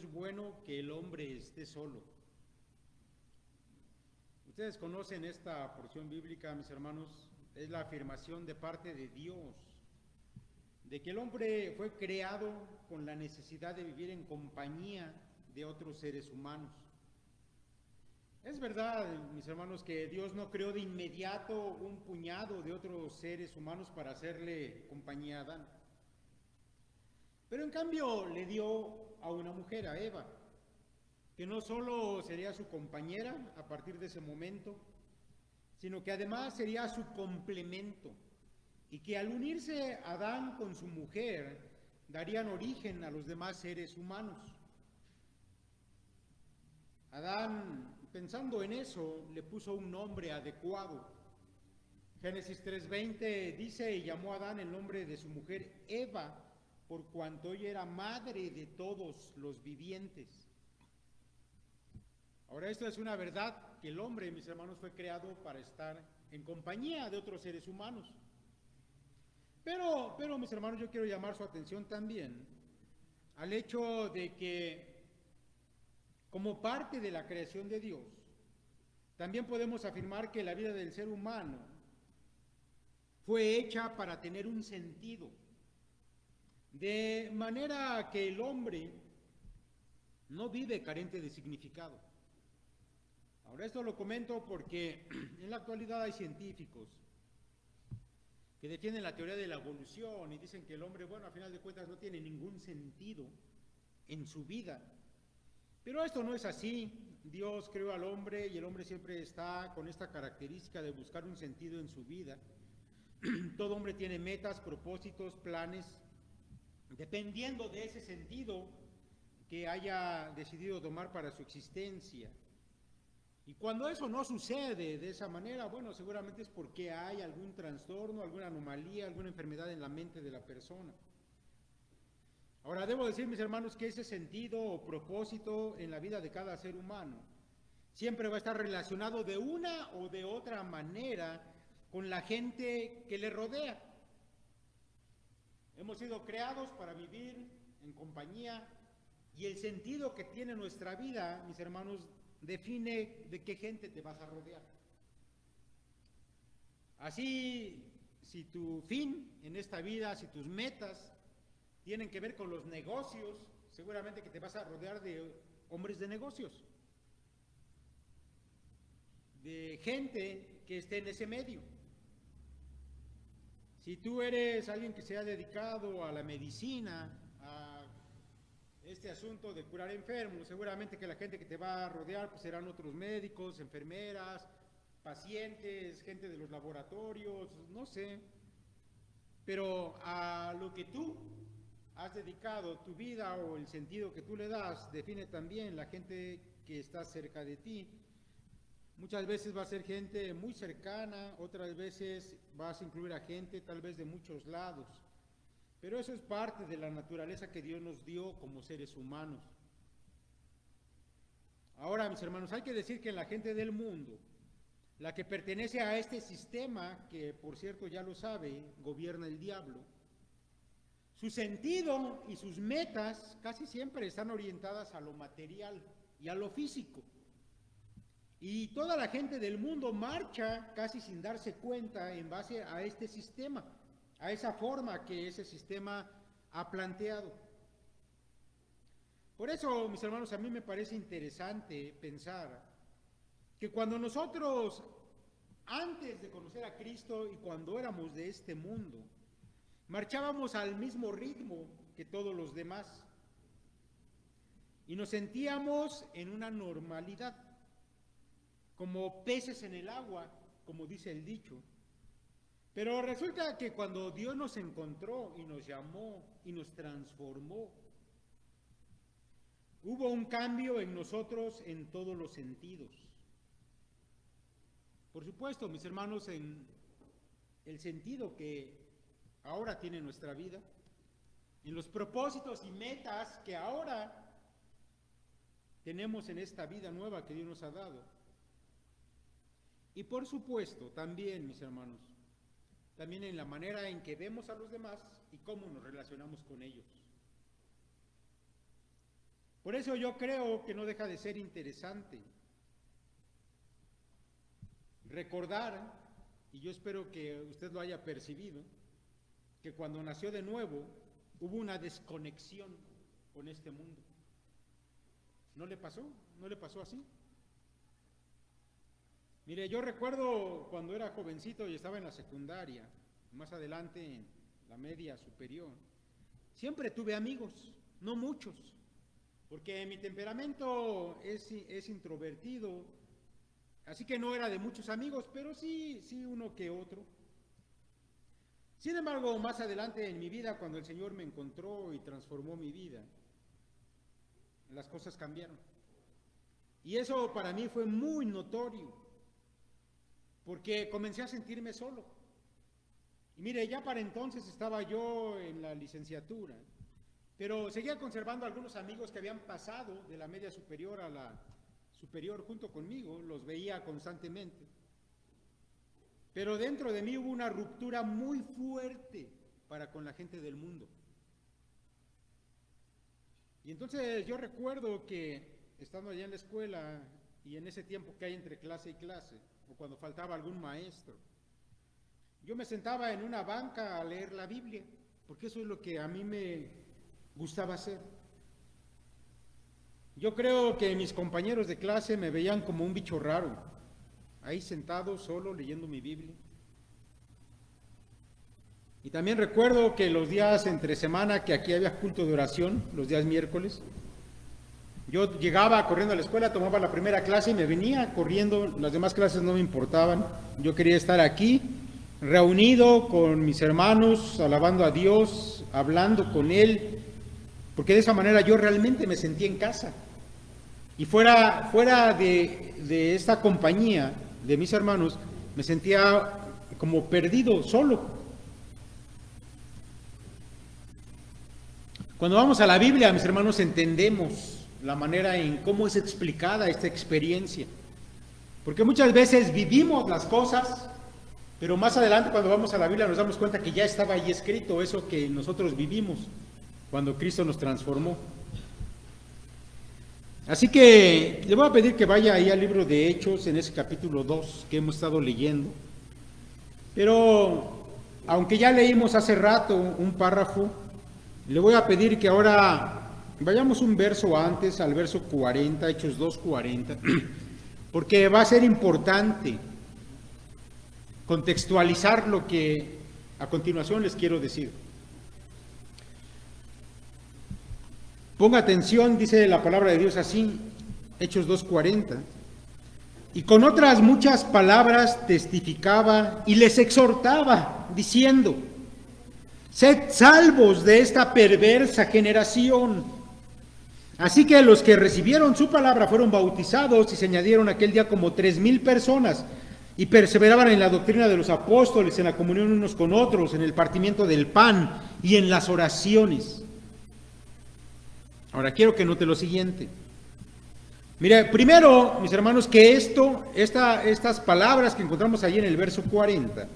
es bueno que el hombre esté solo. Ustedes conocen esta porción bíblica, mis hermanos, es la afirmación de parte de Dios, de que el hombre fue creado con la necesidad de vivir en compañía de otros seres humanos. Es verdad, mis hermanos, que Dios no creó de inmediato un puñado de otros seres humanos para hacerle compañía a Adán. Pero en cambio le dio a una mujer, a Eva, que no solo sería su compañera a partir de ese momento, sino que además sería su complemento, y que al unirse Adán con su mujer, darían origen a los demás seres humanos. Adán, pensando en eso, le puso un nombre adecuado. Génesis 3:20 dice, y llamó a Adán el nombre de su mujer Eva, por cuanto ella era madre de todos los vivientes. Ahora, esto es una verdad, que el hombre, mis hermanos, fue creado para estar en compañía de otros seres humanos. Pero, mis hermanos, yo quiero llamar su atención también al hecho de que, como parte de la creación de Dios, también podemos afirmar que la vida del ser humano fue hecha para tener un sentido, de manera que el hombre no vive carente de significado. Ahora, esto lo comento porque en la actualidad hay científicos que defienden la teoría de la evolución y dicen que el hombre, bueno, a final de cuentas no tiene ningún sentido en su vida. Pero esto no es así. Dios creó al hombre y el hombre siempre está con esta característica de buscar un sentido en su vida. Todo hombre tiene metas, propósitos, planes, dependiendo de ese sentido que haya decidido tomar para su existencia. Y cuando eso no sucede de esa manera, bueno, seguramente es porque hay algún trastorno, alguna anomalía, alguna enfermedad en la mente de la persona. Ahora, debo decir, mis hermanos, que ese sentido o propósito en la vida de cada ser humano siempre va a estar relacionado de una o de otra manera con la gente que le rodea. Hemos sido creados para vivir en compañía y el sentido que tiene nuestra vida, mis hermanos, define de qué gente te vas a rodear. Así, si tu fin en esta vida, si tus metas tienen que ver con los negocios, seguramente que te vas a rodear de hombres de negocios, de gente que esté en ese medio. Si tú eres alguien que se ha dedicado a la medicina, a este asunto de curar enfermos, seguramente que la gente que te va a rodear pues serán otros médicos, enfermeras, pacientes, gente de los laboratorios, no sé. Pero a lo que tú has dedicado tu vida o el sentido que tú le das, define también la gente que está cerca de ti. Muchas veces va a ser gente muy cercana, otras veces vas a incluir a gente tal vez de muchos lados. Pero eso es parte de la naturaleza que Dios nos dio como seres humanos. Ahora, mis hermanos, hay que decir que la gente del mundo, la que pertenece a este sistema, que por cierto ya lo sabe, gobierna el diablo, su sentido y sus metas casi siempre están orientadas a lo material y a lo físico. Y toda la gente del mundo marcha casi sin darse cuenta en base a este sistema, a esa forma que ese sistema ha planteado. Por eso, mis hermanos, a mí me parece interesante pensar que cuando nosotros, antes de conocer a Cristo y cuando éramos de este mundo, marchábamos al mismo ritmo que todos los demás y nos sentíamos en una normalidad, como peces en el agua, como dice el dicho. Pero resulta que cuando Dios nos encontró y nos llamó y nos transformó, hubo un cambio en nosotros en todos los sentidos. Por supuesto, mis hermanos, en el sentido que ahora tiene nuestra vida, en los propósitos y metas que ahora tenemos en esta vida nueva que Dios nos ha dado. Y por supuesto, también, mis hermanos, también en la manera en que vemos a los demás y cómo nos relacionamos con ellos. Por eso yo creo que no deja de ser interesante recordar, y yo espero que usted lo haya percibido, que cuando nació de nuevo hubo una desconexión con este mundo. ¿No le pasó? ¿No le pasó así? Mire, yo recuerdo cuando era jovencito y estaba en la secundaria, más adelante en la media superior, siempre tuve amigos, no muchos, porque mi temperamento es introvertido, así que no era de muchos amigos, pero sí uno que otro. Sin embargo, más adelante en mi vida, cuando el Señor me encontró y transformó mi vida, las cosas cambiaron. Y eso para mí fue muy notorio, porque comencé a sentirme solo. Y mire, ya para entonces estaba yo en la licenciatura, pero seguía conservando algunos amigos que habían pasado de la media superior a la superior junto conmigo, los veía constantemente. Pero dentro de mí hubo una ruptura muy fuerte para con la gente del mundo. Y entonces yo recuerdo que estando allá en la escuela y en ese tiempo que hay entre clase y clase, o cuando faltaba algún maestro, yo me sentaba en una banca a leer la Biblia, porque eso es lo que a mí me gustaba hacer. Yo creo que mis compañeros de clase me veían como un bicho raro, ahí sentado solo leyendo mi Biblia. Y también recuerdo que los días entre semana, que aquí había culto de oración, los días miércoles, yo llegaba corriendo a la escuela, tomaba la primera clase y me venía corriendo, las demás clases no me importaban, yo quería estar aquí, reunido con mis hermanos, alabando a Dios, hablando con Él, porque de esa manera yo realmente me sentía en casa. Y fuera de esta compañía de mis hermanos, me sentía como perdido, solo. Cuando vamos a la Biblia, mis hermanos, entendemos la manera en cómo es explicada esta experiencia. Porque muchas veces vivimos las cosas, pero más adelante cuando vamos a la Biblia nos damos cuenta que ya estaba ahí escrito eso que nosotros vivimos cuando Cristo nos transformó. Así que le voy a pedir que vaya ahí al libro de Hechos, en ese capítulo 2 que hemos estado leyendo. Pero, aunque ya leímos hace rato un párrafo, le voy a pedir que ahora vayamos un verso antes, al verso 40, Hechos 2:40, porque va a ser importante contextualizar lo que a continuación les quiero decir. Ponga atención, dice la palabra de Dios así, Hechos 2:40, y con otras muchas palabras testificaba y les exhortaba, diciendo: sed salvos de esta perversa generación. Así que los que recibieron su palabra fueron bautizados y se añadieron aquel día como 3,000 personas y perseveraban en la doctrina de los apóstoles, en la comunión unos con otros, en el partimiento del pan y en las oraciones. Ahora quiero que note lo siguiente. Mire, primero, mis hermanos, que estas palabras que encontramos ahí en el verso 40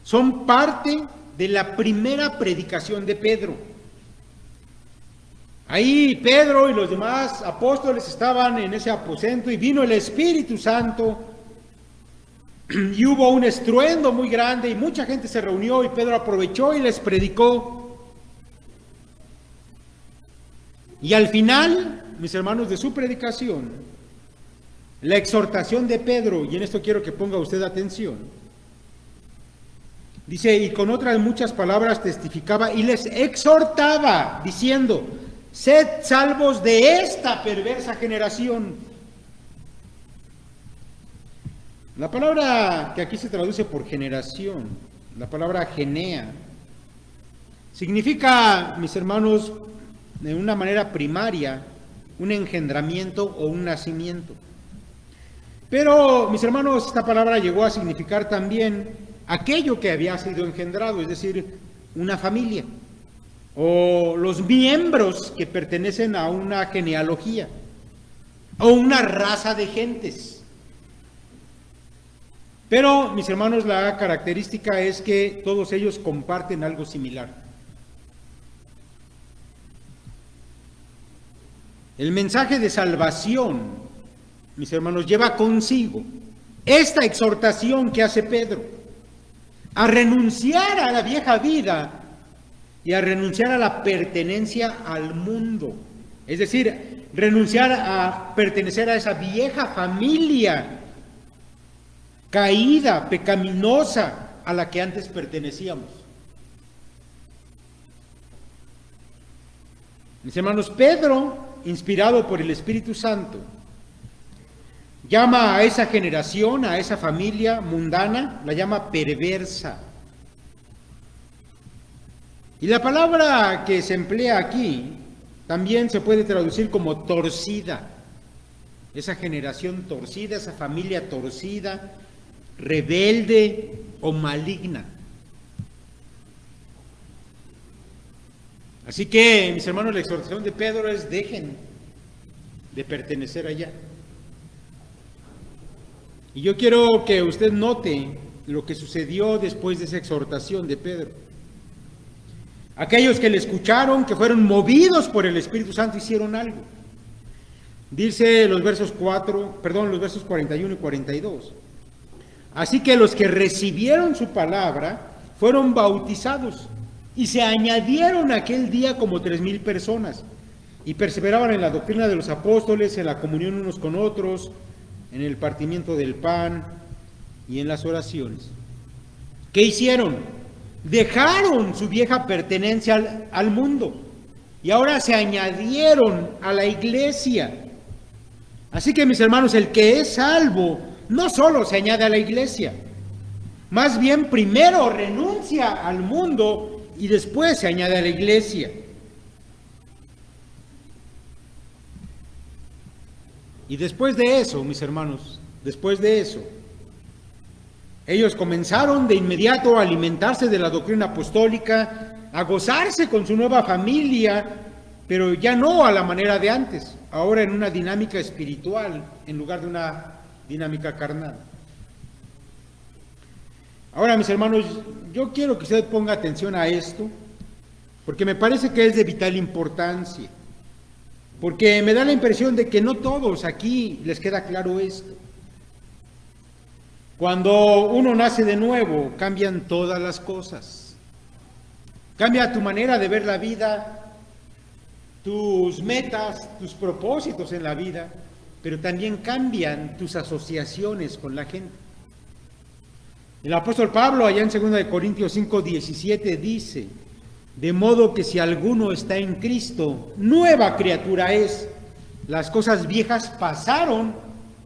son parte de la primera predicación de Pedro. Ahí Pedro y los demás apóstoles estaban en ese aposento y vino el Espíritu Santo y hubo un estruendo muy grande y mucha gente se reunió y Pedro aprovechó y les predicó. Y al final, mis hermanos, de su predicación, la exhortación de Pedro, y en esto quiero que ponga usted atención, dice, y con otras muchas palabras testificaba y les exhortaba, diciendo: sed salvos de esta perversa generación. La palabra que aquí se traduce por generación, la palabra genea, significa, mis hermanos, de una manera primaria, un engendramiento o un nacimiento. Pero, mis hermanos, esta palabra llegó a significar también aquello que había sido engendrado, es decir, una familia, o los miembros que pertenecen a una genealogía, o una raza de gentes. Pero, mis hermanos, la característica es que todos ellos comparten algo similar. El mensaje de salvación, mis hermanos, lleva consigo esta exhortación que hace Pedro, a renunciar a la vieja vida y a renunciar a la pertenencia al mundo. Es decir, renunciar a pertenecer a esa vieja familia caída, pecaminosa, a la que antes pertenecíamos. Mis hermanos, Pedro, inspirado por el Espíritu Santo, llama a esa generación, a esa familia mundana, la llama perversa. Y la palabra que se emplea aquí también se puede traducir como torcida. Esa generación torcida, esa familia torcida, rebelde o maligna. Así que, mis hermanos, la exhortación de Pedro es: dejen de pertenecer allá. Y yo quiero que usted note lo que sucedió después de esa exhortación de Pedro. Aquellos que le escucharon, que fueron movidos por el Espíritu Santo, hicieron algo. Dice los versos 41 y 42. Así que los que recibieron su palabra fueron bautizados y se añadieron aquel día como 3,000 personas y perseveraban en la doctrina de los apóstoles, en la comunión unos con otros, en el partimiento del pan y en las oraciones. ¿Qué hicieron? Dejaron su vieja pertenencia al mundo y ahora se añadieron a la iglesia. Así que, mis hermanos, el que es salvo no solo se añade a la iglesia, más bien primero renuncia al mundo y después se añade a la iglesia. Y después de eso, mis hermanos, después de eso, ellos comenzaron de inmediato a alimentarse de la doctrina apostólica, a gozarse con su nueva familia, pero ya no a la manera de antes, ahora en una dinámica espiritual en lugar de una dinámica carnal. Ahora, mis hermanos, yo quiero que usted ponga atención a esto, porque me parece que es de vital importancia, porque me da la impresión de que no todos aquí les queda claro esto. Cuando uno nace de nuevo, cambian todas las cosas. Cambia tu manera de ver la vida, tus metas, tus propósitos en la vida, pero también cambian tus asociaciones con la gente. El apóstol Pablo, allá en 2 Corintios 5:17, dice: de modo que si alguno está en Cristo, nueva criatura es. Las cosas viejas pasaron,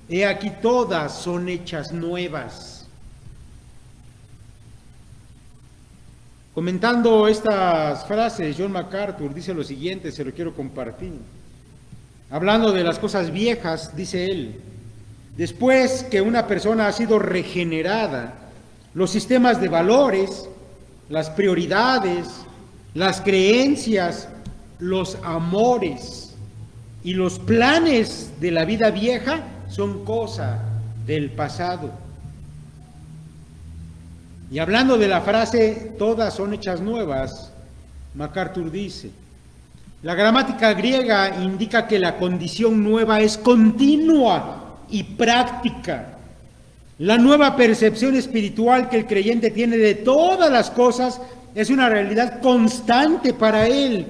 he aquí todas son hechas nuevas. Comentando estas frases, John MacArthur dice lo siguiente, se lo quiero compartir. Hablando de las cosas viejas, dice él: después que una persona ha sido regenerada, los sistemas de valores, las prioridades, las creencias, los amores y los planes de la vida vieja son cosa del pasado. Y hablando de la frase todas son hechas nuevas, MacArthur dice: la gramática griega indica que la condición nueva es continua y práctica. La nueva percepción espiritual que el creyente tiene de todas las cosas es una realidad constante para él.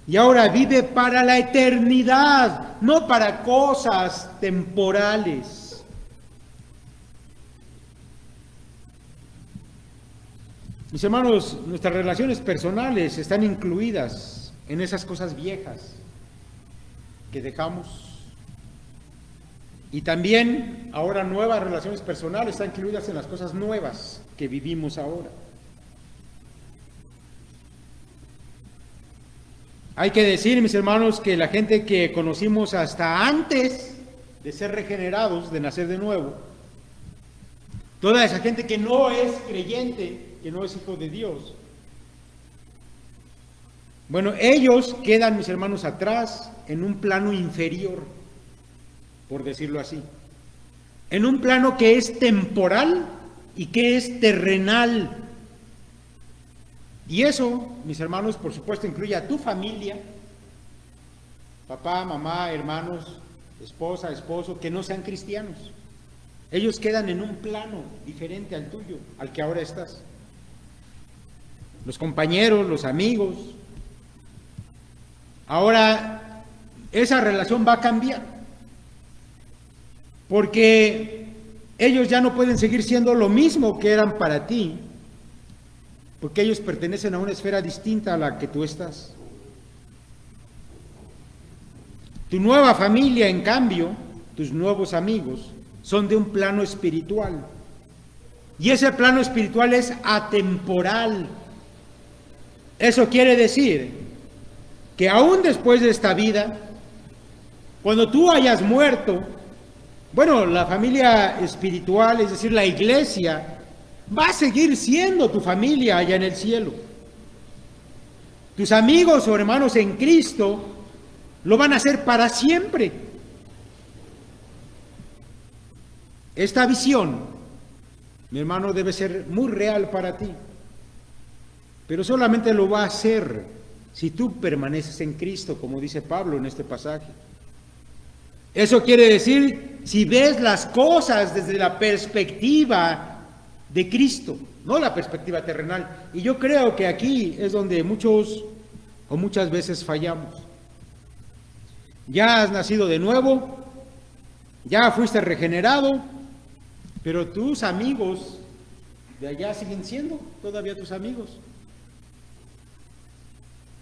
Y ahora vive para la eternidad, no para cosas temporales. Mis hermanos, nuestras relaciones personales están incluidas en esas cosas viejas que dejamos. Y también ahora nuevas relaciones personales están incluidas en las cosas nuevas que vivimos ahora. Hay que decir, mis hermanos, que la gente que conocimos hasta antes de ser regenerados, de nacer de nuevo, toda esa gente que no es creyente, que no es hijo de Dios, bueno, ellos quedan, mis hermanos, atrás en un plano inferior, por decirlo así, en un plano que es temporal y que es terrenal. Y eso, mis hermanos, por supuesto, incluye a tu familia, papá, mamá, hermanos, esposa, esposo, que no sean cristianos. Ellos quedan en un plano diferente al tuyo, al que ahora estás. Los compañeros, los amigos. Ahora, esa relación va a cambiar, porque ellos ya no pueden seguir siendo lo mismo que eran para ti, porque ellos pertenecen a una esfera distinta a la que tú estás. Tu nueva familia, en cambio, tus nuevos amigos, son de un plano espiritual. Y ese plano espiritual es atemporal. Eso quiere decir que aún después de esta vida, cuando tú hayas muerto, bueno, la familia espiritual, es decir, la iglesia, va a seguir siendo tu familia allá en el cielo. Tus amigos o hermanos en Cristo lo van a hacer para siempre. Esta visión, mi hermano, debe ser muy real para ti, pero solamente lo va a hacer si tú permaneces en Cristo, como dice Pablo en este pasaje. Eso quiere decir, si ves las cosas desde la perspectiva de Cristo, no la perspectiva terrenal. Y yo creo que aquí es donde muchos o muchas veces fallamos. Ya has nacido de nuevo, ya fuiste regenerado, pero tus amigos de allá siguen siendo todavía tus amigos.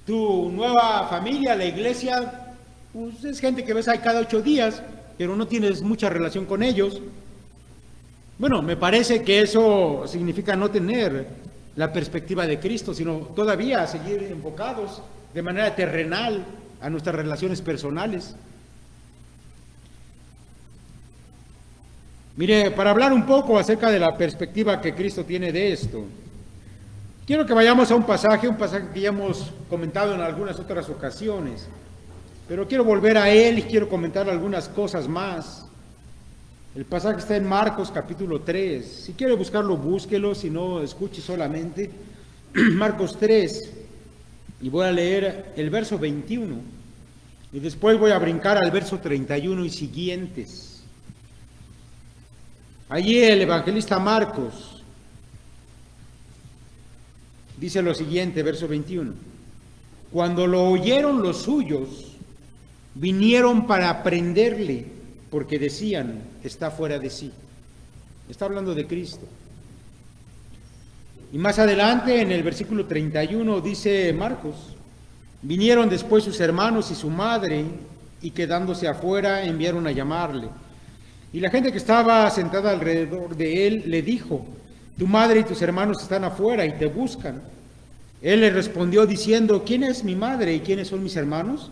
Tu nueva familia, la iglesia, pues es gente que ves ahí cada 8 días, pero no tienes mucha relación con ellos. Bueno, me parece que eso significa no tener la perspectiva de Cristo, sino todavía seguir enfocados de manera terrenal a nuestras relaciones personales. Mire, para hablar un poco acerca de la perspectiva que Cristo tiene de esto, quiero que vayamos a un pasaje que ya hemos comentado en algunas otras ocasiones, pero quiero volver a él y quiero comentar algunas cosas más. El pasaje está en Marcos capítulo 3. Si quiere buscarlo, búsquelo, si no, escuche solamente. Marcos 3, y voy a leer el verso 21, y después voy a brincar al verso 31 y siguientes. Allí el evangelista Marcos dice lo siguiente, verso 21. Cuando lo oyeron los suyos, vinieron para prenderle, porque decían, está fuera de sí. Está hablando de Cristo. Y más adelante, en el versículo 31, dice Marcos, vinieron después sus hermanos y su madre, y quedándose afuera, enviaron a llamarle. Y la gente que estaba sentada alrededor de él le dijo, tu madre y tus hermanos están afuera y te buscan. Él le respondió diciendo, ¿quién es mi madre y quiénes son mis hermanos?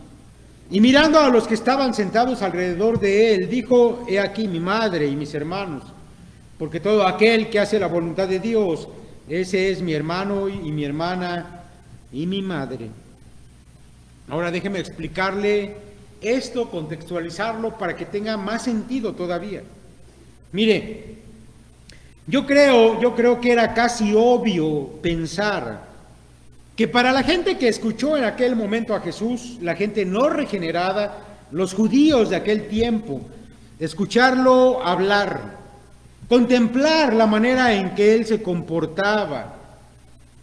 Y mirando a los que estaban sentados alrededor de él, dijo, he aquí mi madre y mis hermanos, porque todo aquel que hace la voluntad de Dios, ese es mi hermano y mi hermana y mi madre. Ahora déjeme explicarle esto, contextualizarlo para que tenga más sentido todavía. Mire, yo creo que era casi obvio pensar que para la gente que escuchó en aquel momento a Jesús, la gente no regenerada, los judíos de aquel tiempo, escucharlo hablar, contemplar la manera en que él se comportaba,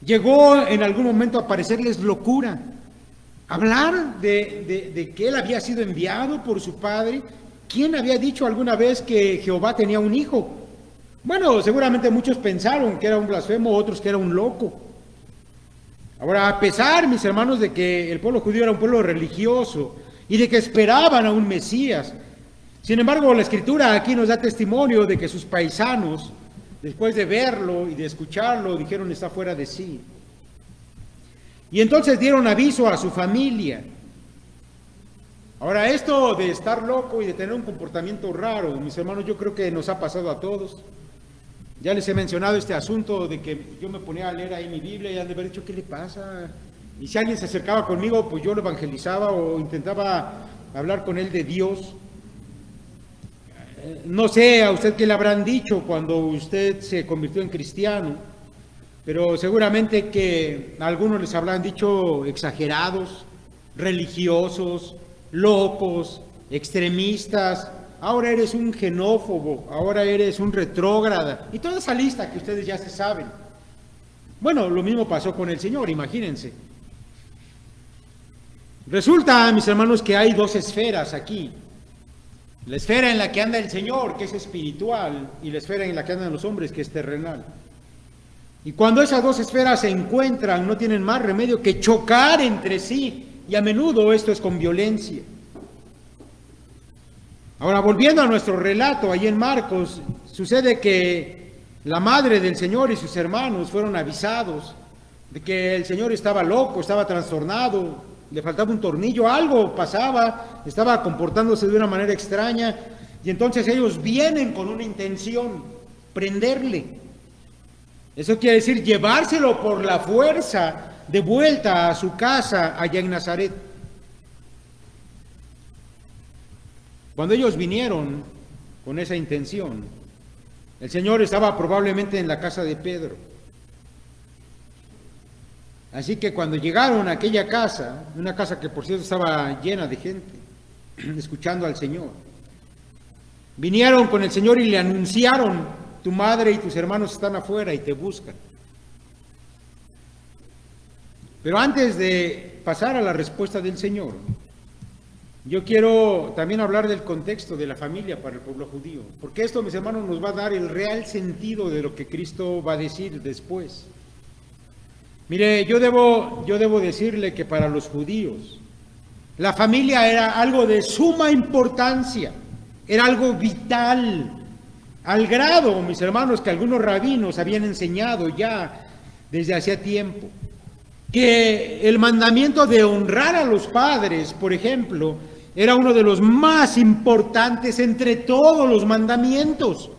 llegó en algún momento a parecerles locura. Hablar de que él había sido enviado por su padre. ¿Quién había dicho alguna vez que Jehová tenía un hijo? Bueno, seguramente muchos pensaron que era un blasfemo, otros que era un loco. Ahora, a pesar, mis hermanos, de que el pueblo judío era un pueblo religioso y de que esperaban a un Mesías, sin embargo, la Escritura aquí nos da testimonio de que sus paisanos, después de verlo y de escucharlo, dijeron está fuera de sí. Y entonces dieron aviso a su familia. Ahora, esto de estar loco y de tener un comportamiento raro, mis hermanos, yo creo que nos ha pasado a todos. Ya les he mencionado este asunto de que yo me ponía a leer ahí mi Biblia y han de haber dicho, ¿qué le pasa? Y si alguien se acercaba conmigo, pues yo lo evangelizaba o intentaba hablar con él de Dios. No sé a usted qué le habrán dicho cuando usted se convirtió en cristiano, pero seguramente que a algunos les habrán dicho exagerados, religiosos, locos, extremistas, ahora eres un xenófobo, ahora eres un retrógrada, y toda esa lista que ustedes ya se saben. Bueno, lo mismo pasó con el Señor, imagínense. Resulta, mis hermanos, que hay dos esferas aquí. La esfera en la que anda el Señor, que es espiritual, y la esfera en la que andan los hombres, que es terrenal. Y cuando esas dos esferas se encuentran, no tienen más remedio que chocar entre sí, y a menudo esto es con violencia. Ahora, volviendo a nuestro relato, ahí en Marcos, sucede que la madre del Señor y sus hermanos fueron avisados de que el Señor estaba loco, estaba trastornado, le faltaba un tornillo, algo pasaba, estaba comportándose de una manera extraña, y entonces ellos vienen con una intención, prenderle. Eso quiere decir llevárselo por la fuerza de vuelta a su casa allá en Nazaret. Cuando ellos vinieron con esa intención, el Señor estaba probablemente en la casa de Pedro. Así que cuando llegaron a aquella casa, una casa que por cierto estaba llena de gente, escuchando al Señor, vinieron con el Señor y le anunciaron: tu madre y tus hermanos están afuera y te buscan. Pero antes de pasar a la respuesta del Señor, yo quiero también hablar del contexto de la familia para el pueblo judío, porque esto, mis hermanos, nos va a dar el real sentido de lo que Cristo va a decir después. Mire, yo debo decirle que para los judíos la familia era algo de suma importancia, era algo vital, al grado, mis hermanos, que algunos rabinos habían enseñado ya desde hacía tiempo, que el mandamiento de honrar a los padres, por ejemplo, era uno de los más importantes entre todos los mandamientos.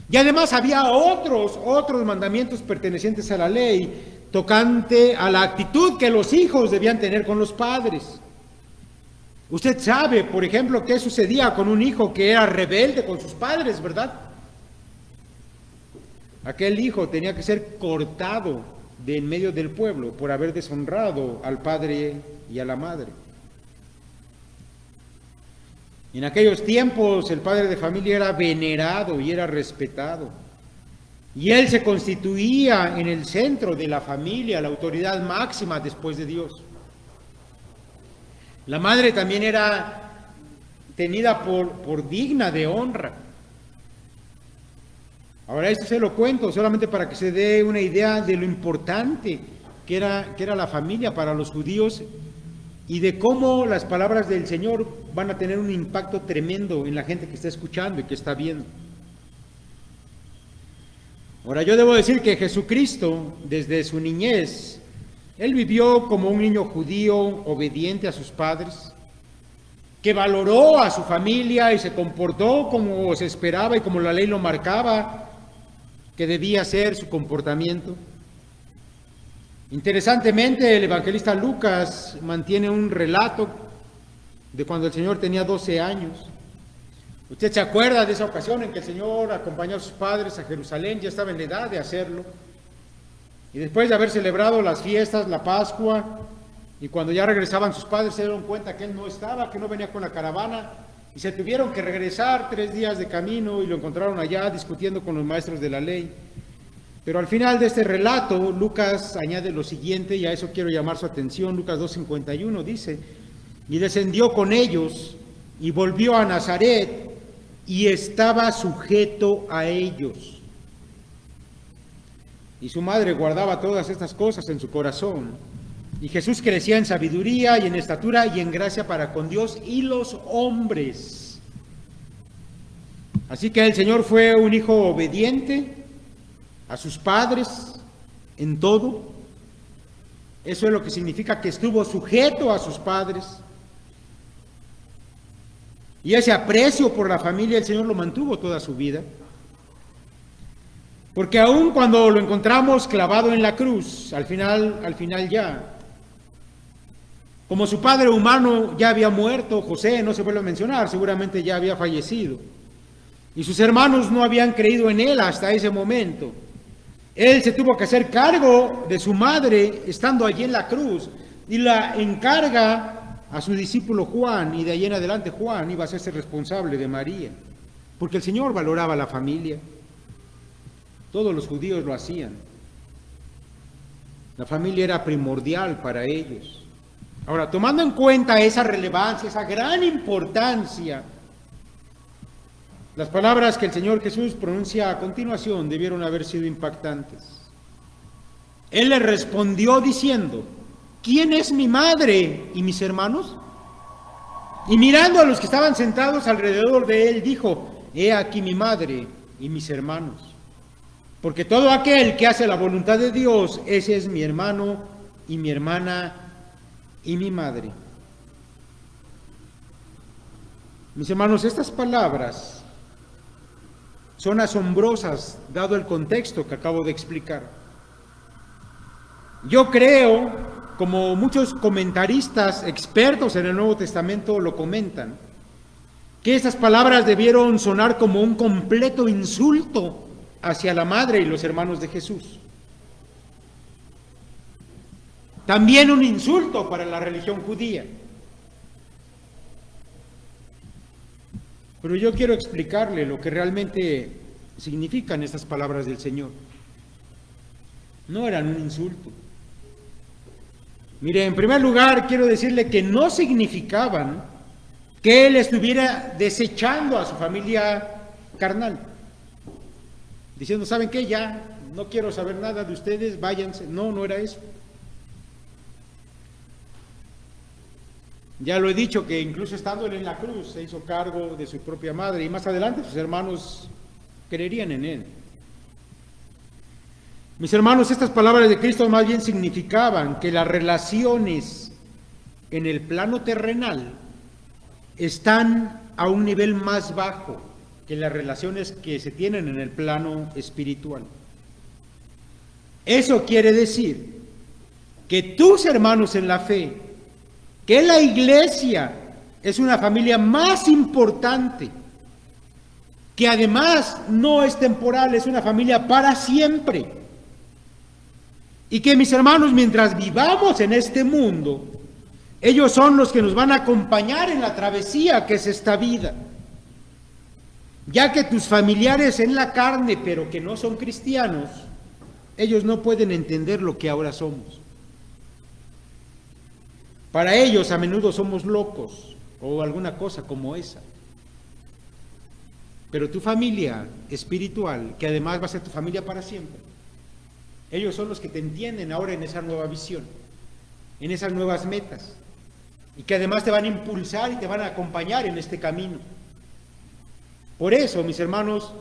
Y además había otros mandamientos pertenecientes a la ley, tocante a la actitud que los hijos debían tener con los padres. Usted sabe, por ejemplo, qué sucedía con un hijo que era rebelde con sus padres, ¿verdad? Aquel hijo tenía que ser cortado de en medio del pueblo por haber deshonrado al padre y a la madre. En aquellos tiempos el padre de familia era venerado y era respetado. Y él se constituía en el centro de la familia, la autoridad máxima después de Dios. La madre también era tenida por digna de honra. Ahora esto se lo cuento solamente para que se dé una idea de lo importante que era la familia para los judíos y de cómo las palabras del Señor van a tener un impacto tremendo en la gente que está escuchando y que está viendo. Ahora yo debo decir que Jesucristo, desde su niñez, Él vivió como un niño judío obediente a sus padres, que valoró a su familia y se comportó como se esperaba y como la ley lo marcaba, que debía ser su comportamiento. Interesantemente, el evangelista Lucas mantiene un relato de cuando el Señor tenía 12 años. Usted se acuerda de esa ocasión en que el Señor acompañó a sus padres a Jerusalén, ya estaba en la edad de hacerlo. Y después de haber celebrado las fiestas, la Pascua, y cuando ya regresaban sus padres se dieron cuenta que Él no estaba, que no venía con la caravana, y se tuvieron que regresar 3 días de camino y lo encontraron allá discutiendo con los maestros de la ley. Pero al final de este relato, Lucas añade lo siguiente, y a eso quiero llamar su atención. Lucas 2:51 dice: y descendió con ellos y volvió a Nazaret y estaba sujeto a ellos. Y su madre guardaba todas estas cosas en su corazón. Y Jesús crecía en sabiduría y en estatura y en gracia para con Dios y los hombres. Así que el Señor fue un hijo obediente a sus padres en todo. Eso es lo que significa que estuvo sujeto a sus padres. Y ese aprecio por la familia el Señor lo mantuvo toda su vida. Porque aun cuando lo encontramos clavado en la cruz, al final ya, como su padre humano ya había muerto, José no se vuelve a mencionar, seguramente ya había fallecido, y sus hermanos no habían creído en él hasta ese momento. Él se tuvo que hacer cargo de su madre estando allí en la cruz, y la encarga a su discípulo Juan, y de ahí en adelante Juan iba a hacerse responsable de María, porque el Señor valoraba la familia. Todos los judíos lo hacían. La familia era primordial para ellos. Ahora, tomando en cuenta esa relevancia, esa gran importancia, las palabras que el Señor Jesús pronuncia a continuación debieron haber sido impactantes. Él le respondió diciendo: ¿quién es mi madre y mis hermanos? Y mirando a los que estaban sentados alrededor de él, dijo: he aquí mi madre y mis hermanos. Porque todo aquel que hace la voluntad de Dios, ese es mi hermano y mi hermana y mi madre. Mis hermanos, estas palabras son asombrosas dado el contexto que acabo de explicar. Yo creo, como muchos comentaristas expertos en el Nuevo Testamento lo comentan, que estas palabras debieron sonar como un completo insulto hacia la madre y los hermanos de Jesús. También un insulto para la religión judía. Pero yo quiero explicarle lo que realmente significan estas palabras del Señor. No eran un insulto. Mire, en primer lugar, quiero decirle que no significaban que Él estuviera desechando a su familia carnal, diciendo: ¿saben qué? Ya no quiero saber nada de ustedes, váyanse. No, no era eso. Ya lo he dicho, que incluso estando Él en la cruz se hizo cargo de su propia madre, y más adelante sus hermanos creerían en Él. Mis hermanos, estas palabras de Cristo más bien significaban que las relaciones en el plano terrenal están a un nivel más bajo que las relaciones que se tienen en el plano espiritual. Eso quiere decir que tus hermanos en la fe, que la iglesia es una familia más importante, que además no es temporal, es una familia para siempre. Y que, mis hermanos, mientras vivamos en este mundo, ellos son los que nos van a acompañar en la travesía que es esta vida. Ya que tus familiares en la carne, pero que no son cristianos, ellos no pueden entender lo que ahora somos. Para ellos a menudo somos locos o alguna cosa como esa. Pero tu familia espiritual, que además va a ser tu familia para siempre, ellos son los que te entienden ahora en esa nueva visión, en esas nuevas metas, y que además te van a impulsar y te van a acompañar en este camino. Por eso, mis hermanos,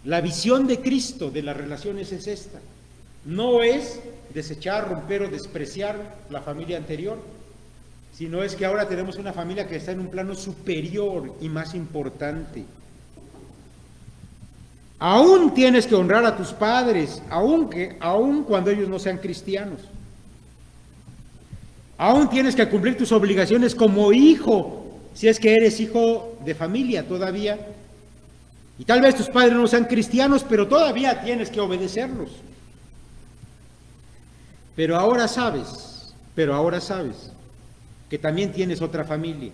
la visión de Cristo de las relaciones es esta. No es desechar, romper o despreciar la familia anterior, sino es que ahora tenemos una familia que está en un plano superior y más importante. Aún tienes que honrar a tus padres, aún cuando ellos no sean cristianos. Aún tienes que cumplir tus obligaciones como hijo, si es que eres hijo de familia todavía. Y tal vez tus padres no sean cristianos, pero todavía tienes que obedecerlos. Pero ahora sabes que también tienes otra familia,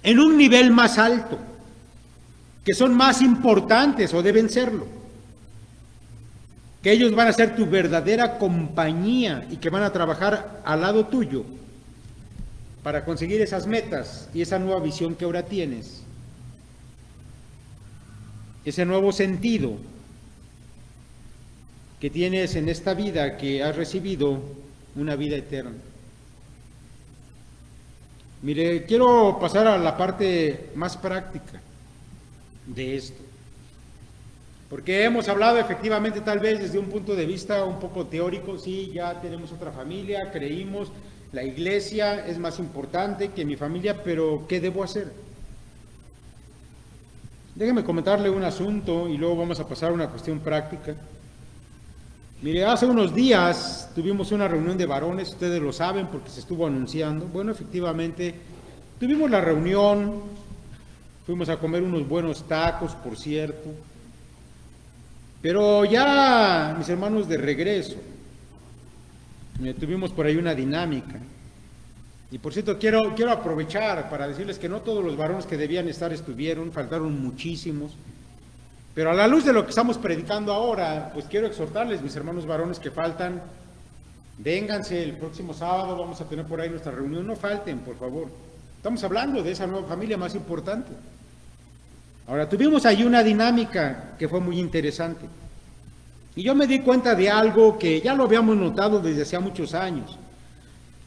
en un nivel más alto, que son más importantes o deben serlo, que ellos van a ser tu verdadera compañía y que van a trabajar al lado tuyo para conseguir esas metas y esa nueva visión que ahora tienes, ese nuevo sentido que tienes en esta vida que has recibido, una vida eterna. Mire, quiero pasar a la parte más práctica de esto, porque hemos hablado efectivamente tal vez desde un punto de vista un poco teórico. Sí, ya tenemos otra familia, creímos, la iglesia es más importante que mi familia, pero ¿qué debo hacer? Déjeme comentarle un asunto y luego vamos a pasar a una cuestión práctica. Mire, hace unos días tuvimos una reunión de varones, ustedes lo saben porque se estuvo anunciando. Bueno, efectivamente, tuvimos la reunión, fuimos a comer unos buenos tacos, por cierto, pero ya, mis hermanos, de regreso, tuvimos por ahí una dinámica. Y por cierto, quiero aprovechar para decirles que no todos los varones que debían estar estuvieron, faltaron muchísimos. Pero a la luz de lo que estamos predicando ahora, pues quiero exhortarles, mis hermanos varones que faltan, vénganse el próximo sábado, vamos a tener por ahí nuestra reunión, no falten, por favor. Estamos hablando de esa nueva familia más importante. Ahora, tuvimos ahí una dinámica que fue muy interesante. Y yo me di cuenta de algo que ya lo habíamos notado desde hacía muchos años.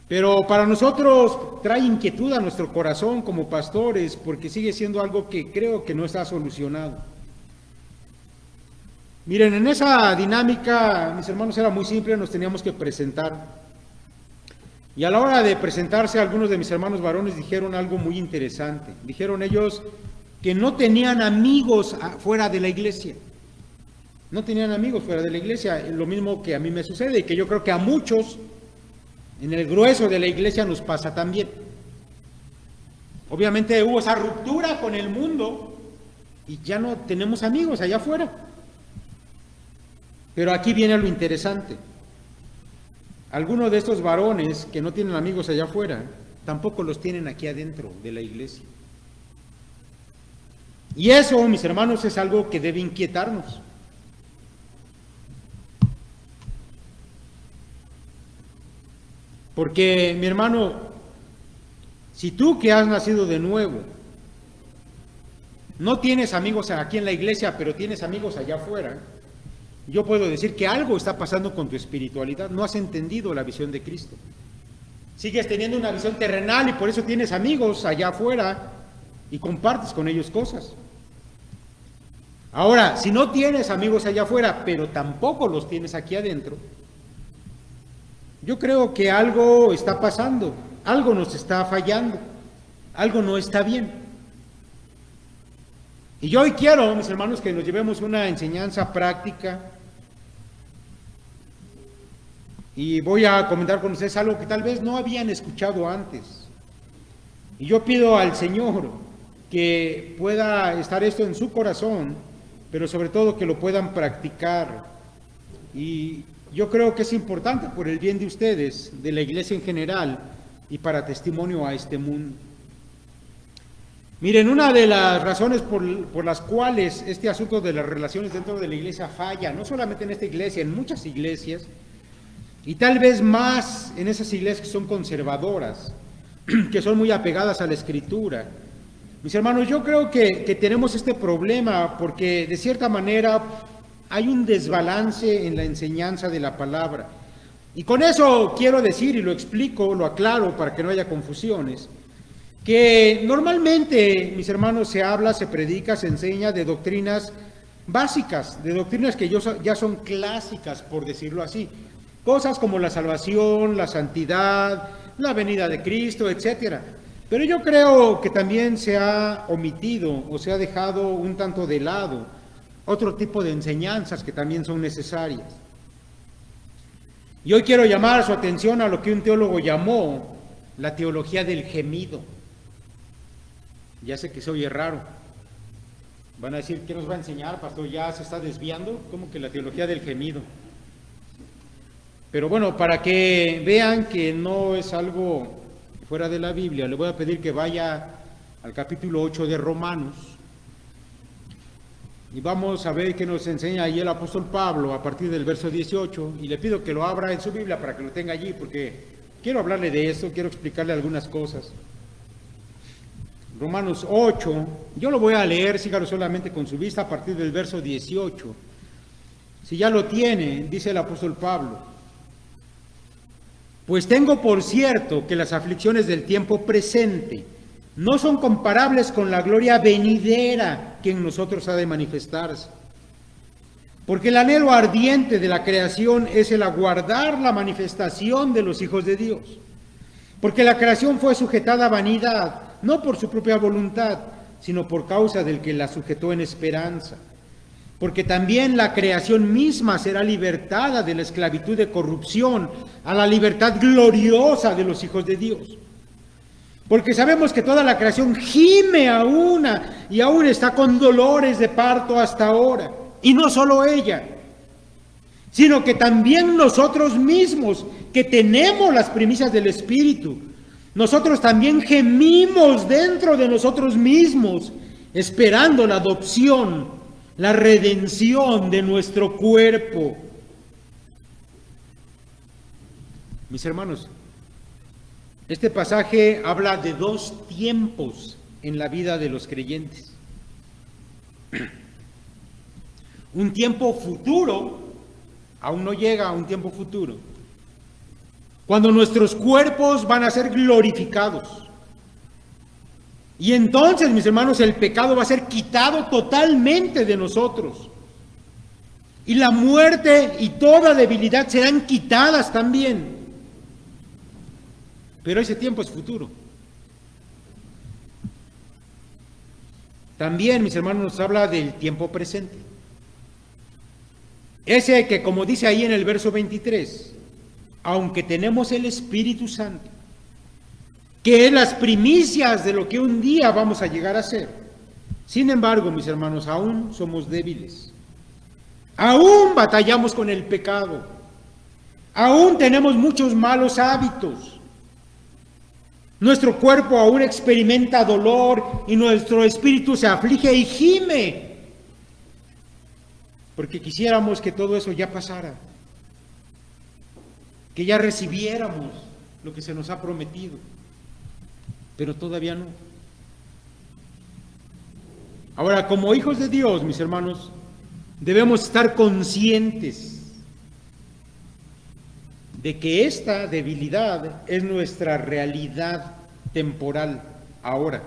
Pero para nosotros trae inquietud a nuestro corazón como pastores, porque sigue siendo algo que creo que no está solucionado. Miren, en esa dinámica, mis hermanos, era muy simple, nos teníamos que presentar. Y a la hora de presentarse, algunos de mis hermanos varones dijeron algo muy interesante. Dijeron ellos que no tenían amigos fuera de la iglesia. No tenían amigos fuera de la iglesia, lo mismo que a mí me sucede, y que yo creo que a muchos en el grueso de la iglesia nos pasa también. Obviamente hubo esa ruptura con el mundo y ya no tenemos amigos allá afuera. Pero aquí viene lo interesante. Algunos de estos varones que no tienen amigos allá afuera, tampoco los tienen aquí adentro de la iglesia. Y eso, mis hermanos, es algo que debe inquietarnos. Porque, mi hermano, si tú que has nacido de nuevo, no tienes amigos aquí en la iglesia, pero tienes amigos allá afuera, yo puedo decir que algo está pasando con tu espiritualidad, no has entendido la visión de Cristo. Sigues teniendo una visión terrenal y por eso tienes amigos allá afuera y compartes con ellos cosas. Ahora, si no tienes amigos allá afuera, pero tampoco los tienes aquí adentro, yo creo que algo está pasando, algo nos está fallando, algo no está bien. Y yo hoy quiero, mis hermanos, que nos llevemos una enseñanza práctica y voy a comentar con ustedes algo que tal vez no habían escuchado antes. Y yo pido al Señor que pueda estar esto en su corazón, pero sobre todo que lo puedan practicar. Y yo creo que es importante por el bien de ustedes, de la iglesia en general y para testimonio a este mundo. Miren, una de las razones por las cuales este asunto de las relaciones dentro de la iglesia falla, no solamente en esta iglesia, en muchas iglesias, y tal vez más en esas iglesias que son conservadoras, que son muy apegadas a la Escritura. Mis hermanos, yo creo que tenemos este problema porque de cierta manera hay un desbalance en la enseñanza de la palabra. Y con eso quiero decir, y lo explico, lo aclaro para que no haya confusiones, que normalmente, mis hermanos, se habla, se predica, se enseña de doctrinas básicas, de doctrinas que ya son clásicas, por decirlo así. Cosas como la salvación, la santidad, la venida de Cristo, etcétera. Pero yo creo que también se ha omitido o se ha dejado un tanto de lado otro tipo de enseñanzas que también son necesarias. Y hoy quiero llamar su atención a lo que un teólogo llamó la teología del gemido. Ya sé que se oye raro. Van a decir, ¿qué nos va a enseñar, pastor? ¿Ya se está desviando? ¿Cómo que la teología del gemido? Pero bueno, para que vean que no es algo fuera de la Biblia, le voy a pedir que vaya al capítulo 8 de Romanos y vamos a ver qué nos enseña ahí el apóstol Pablo a partir del verso 18, y le pido que lo abra en su Biblia para que lo tenga allí, porque quiero hablarle de esto, quiero explicarle algunas cosas. Romanos 8, yo lo voy a leer, sígalo solamente con su vista a partir del verso 18. Si ya lo tiene, dice el apóstol Pablo: pues tengo por cierto que las aflicciones del tiempo presente no son comparables con la gloria venidera que en nosotros ha de manifestarse. Porque el anhelo ardiente de la creación es el aguardar la manifestación de los hijos de Dios. Porque la creación fue sujetada a vanidad, no por su propia voluntad, sino por causa del que la sujetó en esperanza. Porque también la creación misma será libertada de la esclavitud de corrupción a la libertad gloriosa de los hijos de Dios. Porque sabemos que toda la creación gime a una y aún está con dolores de parto hasta ahora. Y no solo ella, sino que también nosotros mismos, que tenemos las primicias del Espíritu, nosotros también gemimos dentro de nosotros mismos, esperando la adopción, la redención de nuestro cuerpo. Mis hermanos, este pasaje habla de dos tiempos en la vida de los creyentes. Un tiempo futuro, aún no llega a un tiempo futuro, cuando nuestros cuerpos van a ser glorificados. Y entonces, mis hermanos, el pecado va a ser quitado totalmente de nosotros. Y la muerte y toda debilidad serán quitadas también. Pero ese tiempo es futuro. También, mis hermanos, nos habla del tiempo presente. Ese que, como dice ahí en el verso 23, aunque tenemos el Espíritu Santo, que es las primicias de lo que un día vamos a llegar a ser, sin embargo, mis hermanos, aún somos débiles. Aún batallamos con el pecado. Aún tenemos muchos malos hábitos. Nuestro cuerpo aún experimenta dolor y nuestro espíritu se aflige y gime, porque quisiéramos que todo eso ya pasara, que ya recibiéramos lo que se nos ha prometido, pero todavía no. Ahora, como hijos de Dios, mis hermanos, debemos estar conscientes de que esta debilidad es nuestra realidad temporal ahora.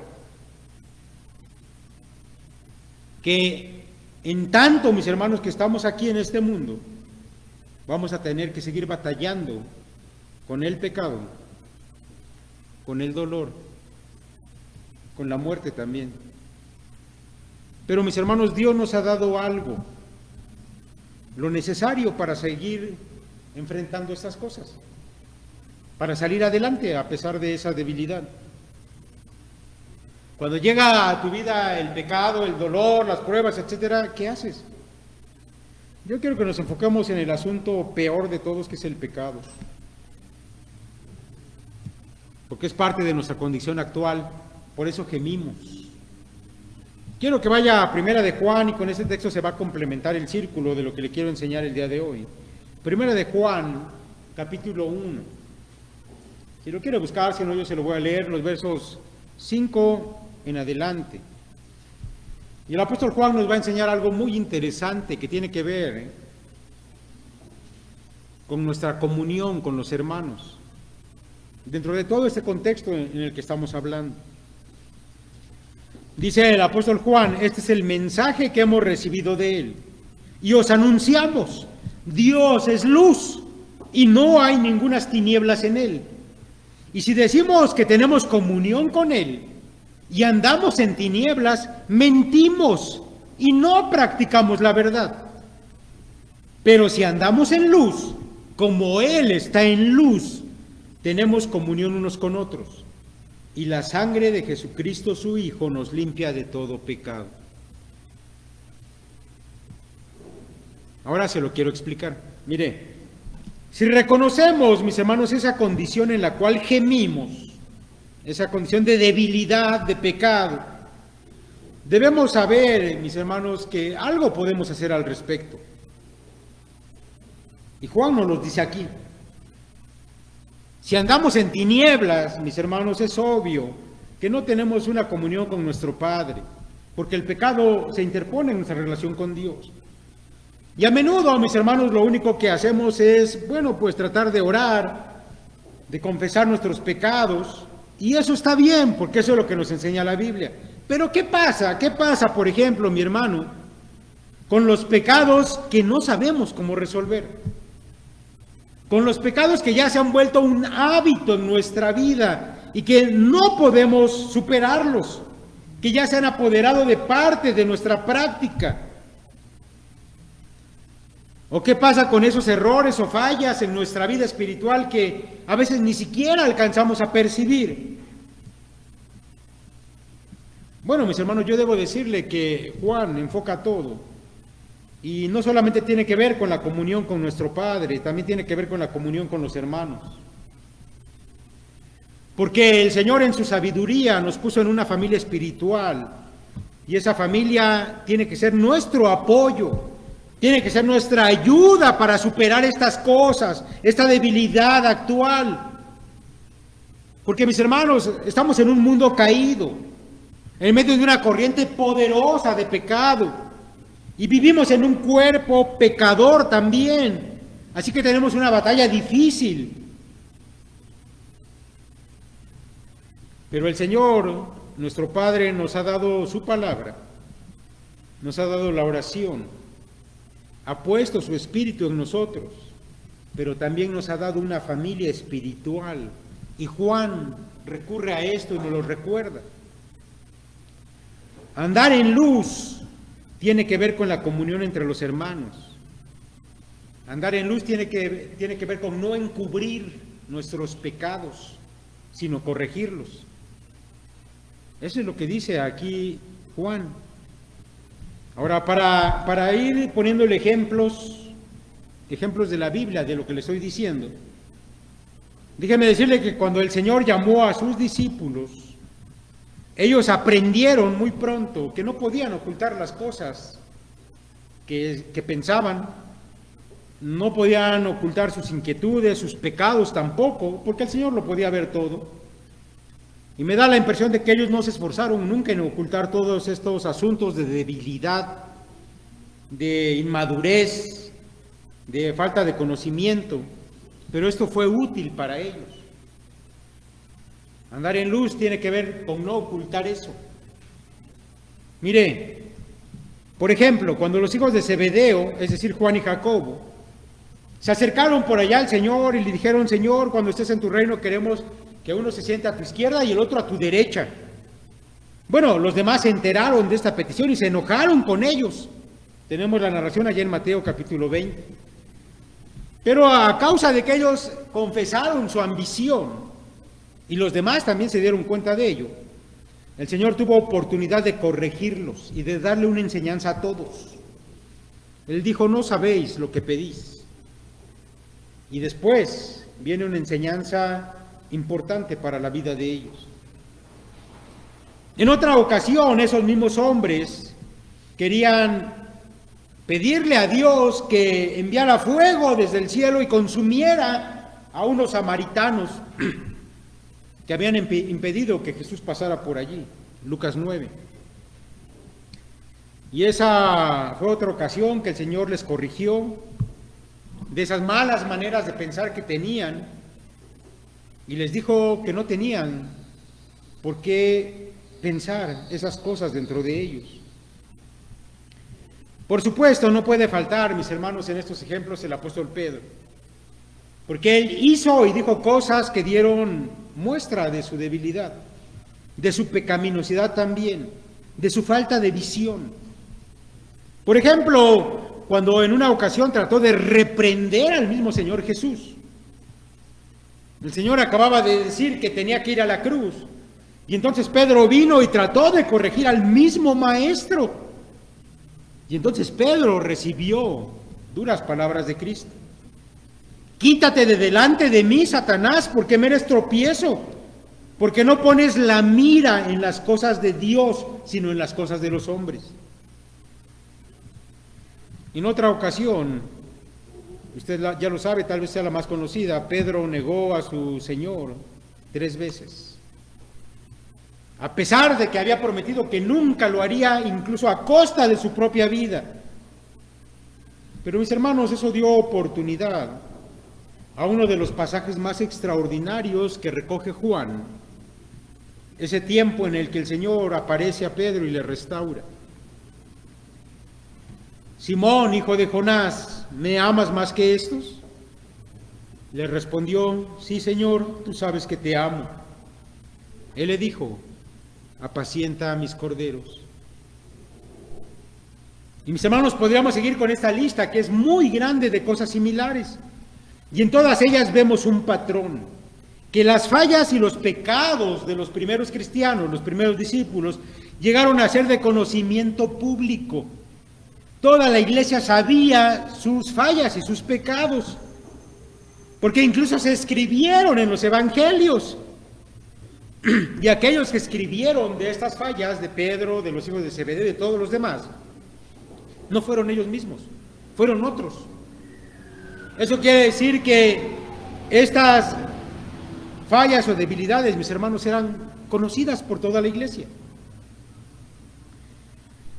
Que en tanto, mis hermanos, que estamos aquí en este mundo, vamos a tener que seguir batallando con el pecado, con el dolor, con la muerte también. Pero, mis hermanos, Dios nos ha dado algo, lo necesario para seguir enfrentando estas cosas, para salir adelante a pesar de esa debilidad. Cuando llega a tu vida el pecado, el dolor, las pruebas, etcétera, ¿qué haces? Yo quiero que nos enfoquemos en el asunto peor de todos, que es el pecado, porque es parte de nuestra condición actual, por eso gemimos. Quiero que vaya a Primera de Juan, y con ese texto se va a complementar el círculo de lo que le quiero enseñar el día de hoy. Primera de Juan, capítulo 1. Si lo quiere buscar, si no, yo se lo voy a leer, los versos 5 en adelante. Y el apóstol Juan nos va a enseñar algo muy interesante que tiene que ver con nuestra comunión con los hermanos, dentro de todo este contexto en el que estamos hablando. Dice el apóstol Juan: este es el mensaje que hemos recibido de él, y os anunciamos: Dios es luz, y no hay ningunas tinieblas en él. Y si decimos que tenemos comunión con él, y andamos en tinieblas, mentimos, y no practicamos la verdad. Pero si andamos en luz, como él está en luz, tenemos comunión unos con otros, y la sangre de Jesucristo su Hijo nos limpia de todo pecado. Ahora se lo quiero explicar. Mire, si reconocemos, mis hermanos, esa condición en la cual gemimos, esa condición de debilidad, de pecado, debemos saber, mis hermanos, que algo podemos hacer al respecto. Y Juan nos lo dice aquí. Si andamos en tinieblas, mis hermanos, es obvio que no tenemos una comunión con nuestro Padre, porque el pecado se interpone en nuestra relación con Dios. Y a menudo, mis hermanos, lo único que hacemos es, pues tratar de orar, de confesar nuestros pecados, y eso está bien, porque eso es lo que nos enseña la Biblia. Pero ¿qué pasa? ¿Qué pasa, por ejemplo, mi hermano, con los pecados que no sabemos cómo resolver? Con los pecados que ya se han vuelto un hábito en nuestra vida y que no podemos superarlos, que ya se han apoderado de parte de nuestra práctica. ¿O qué pasa con esos errores o fallas en nuestra vida espiritual que a veces ni siquiera alcanzamos a percibir? Bueno, mis hermanos, yo debo decirle que Juan enfoca todo. Y no solamente tiene que ver con la comunión con nuestro Padre, también tiene que ver con la comunión con los hermanos. porque el Señor en su sabiduría nos puso en una familia espiritual, y esa familia tiene que ser nuestro apoyo, tiene que ser nuestra ayuda para superar estas cosas, esta debilidad actual. Porque, mis hermanos, estamos en un mundo caído, en medio de una corriente poderosa de pecado, y vivimos en un cuerpo pecador también. Así que tenemos una batalla difícil. Pero el Señor, nuestro Padre, nos ha dado su palabra, nos ha dado la oración, ha puesto su Espíritu en nosotros, pero también nos ha dado una familia espiritual. Y Juan recurre a esto y nos lo recuerda. Andar en luz tiene que ver con la comunión entre los hermanos. Andar en luz tiene que ver con no encubrir nuestros pecados, sino corregirlos. Eso es lo que dice aquí Juan. Ahora, para ir poniéndole ejemplos de la Biblia, de lo que le estoy diciendo, déjeme decirle que cuando el Señor llamó a sus discípulos, ellos aprendieron muy pronto que no podían ocultar las cosas que pensaban, no podían ocultar sus inquietudes, sus pecados tampoco, porque el Señor lo podía ver todo. Y me da la impresión de que ellos no se esforzaron nunca en ocultar todos estos asuntos de debilidad, de inmadurez, de falta de conocimiento, pero esto fue útil para ellos. Andar en luz tiene que ver con no ocultar eso. Mire, por ejemplo, cuando los hijos de Zebedeo, es decir, Juan y Jacobo, se acercaron por allá al Señor y le dijeron: Señor, cuando estés en tu reino queremos que uno se siente a tu izquierda y el otro a tu derecha. Bueno, los demás se enteraron de esta petición y se enojaron con ellos. Tenemos la narración allá en Mateo capítulo 20. Pero a causa de que ellos confesaron su ambición y los demás también se dieron cuenta de ello, el Señor tuvo oportunidad de corregirlos y de darle una enseñanza a todos. Él dijo: no sabéis lo que pedís. Y después viene una enseñanza importante para la vida de ellos. En otra ocasión, esos mismos hombres querían pedirle a Dios que enviara fuego desde el cielo y consumiera a unos samaritanos que habían impedido que Jesús pasara por allí. Lucas 9. Y esa fue otra ocasión que el Señor les corrigió de esas malas maneras de pensar que tenían, y les dijo que no tenían por qué pensar esas cosas dentro de ellos. Por supuesto, no puede faltar, mis hermanos, en estos ejemplos el apóstol Pedro, porque él hizo y dijo cosas que dieron muestra de su debilidad, de su pecaminosidad también, de su falta de visión. Por ejemplo, cuando en una ocasión trató de reprender al mismo Señor Jesús. El Señor acababa de decir que tenía que ir a la cruz, y entonces Pedro vino y trató de corregir al mismo Maestro. Y entonces Pedro recibió duras palabras de Cristo. Quítate de delante de mí, Satanás, porque me eres tropiezo, porque no pones la mira en las cosas de Dios, sino en las cosas de los hombres. En otra ocasión, usted ya lo sabe, tal vez sea la más conocida, Pedro negó a su Señor 3 veces. A pesar de que había prometido que nunca lo haría, incluso a costa de su propia vida. Pero, mis hermanos, eso dio oportunidad a uno de los pasajes más extraordinarios que recoge Juan, ese tiempo en el que el Señor aparece a Pedro y le restaura. Simón, hijo de Jonás, ¿me amas más que estos? Le respondió: sí, Señor, tú sabes que te amo. Él le dijo: apacienta a mis corderos. Y, mis hermanos, podríamos seguir con esta lista que es muy grande de cosas similares. Y en todas ellas vemos un patrón, que las fallas y los pecados de los primeros cristianos, los primeros discípulos, llegaron a ser de conocimiento público. Toda la iglesia sabía sus fallas y sus pecados, porque incluso se escribieron en los evangelios. Y aquellos que escribieron de estas fallas de Pedro, de los hijos de Zebedeo, de todos los demás, no fueron ellos mismos, fueron otros. Eso quiere decir que estas fallas o debilidades, mis hermanos, eran conocidas por toda la iglesia.